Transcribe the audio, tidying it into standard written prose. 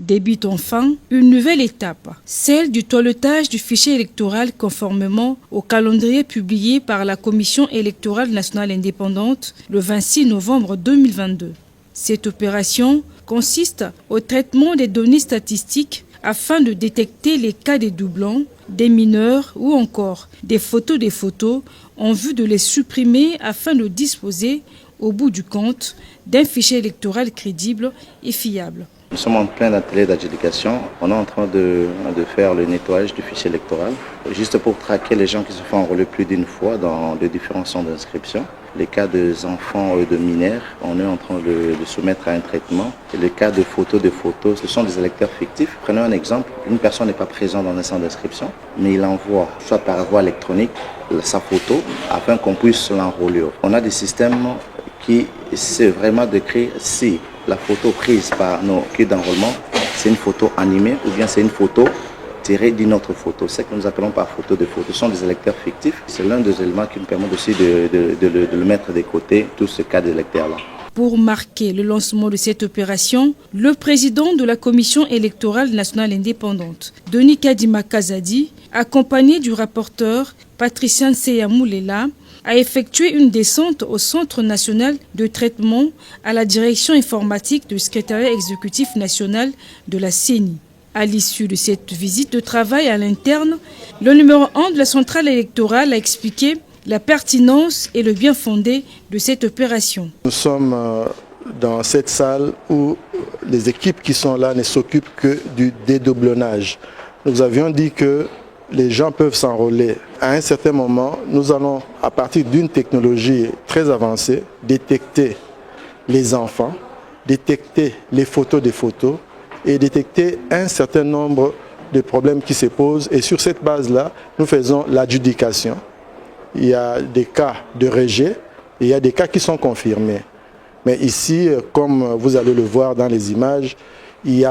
Débute enfin une nouvelle étape, celle du toilettage du fichier électoral conformément au calendrier publié par la Commission électorale nationale indépendante le 26 novembre 2022. Cette opération consiste au traitement des données statistiques afin de détecter les cas des doublons, des mineurs ou encore des photos en vue de les supprimer afin de disposer, au bout du compte, d'un fichier électoral crédible et fiable. Nous sommes en plein atelier d'adjudication. On est en train de faire le nettoyage du fichier électoral, juste pour traquer les gens qui se font enrôler plus d'une fois dans les différents centres d'inscription. Les cas des enfants de mineurs, on est en train de soumettre à un traitement. Et les cas de photos, ce sont des électeurs fictifs. Prenons un exemple, une personne n'est pas présente dans un centre d'inscription, mais il envoie, soit par voie électronique, sa photo, afin qu'on puisse l'enrôler. On a des systèmes qui, c'est vraiment de créer si la photo prise par nos kits d'enrôlement, c'est une photo animée ou bien c'est une photo tirée d'une autre photo. Ce que nous appelons par photo de photo, ce sont des électeurs fictifs. C'est l'un des éléments qui nous permet aussi de le mettre de côté, tout ce cas d'électeurs-là. Pour marquer le lancement de cette opération, le président de la Commission électorale nationale indépendante, Denis Kadima Kazadi, accompagné du rapporteur Patricien Seyamoulela, a effectué une descente au Centre national de traitement à la direction informatique du secrétariat exécutif national de la CENI. À l'issue de cette visite de travail à l'interne, le numéro 1 de la centrale électorale a expliqué la pertinence et le bien fondé de cette opération. Nous sommes dans cette salle où les équipes qui sont là ne s'occupent que du dédoublonnage. Nous avions dit que les gens peuvent s'enrôler. À un certain moment, nous allons, à partir d'une technologie très avancée, détecter les enfants, détecter les photos des photos et détecter un certain nombre de problèmes qui se posent. Et sur cette base-là, nous faisons l'adjudication. Il y a des cas de rejet et il y a des cas qui sont confirmés. Mais ici, comme vous allez le voir dans les images, il y a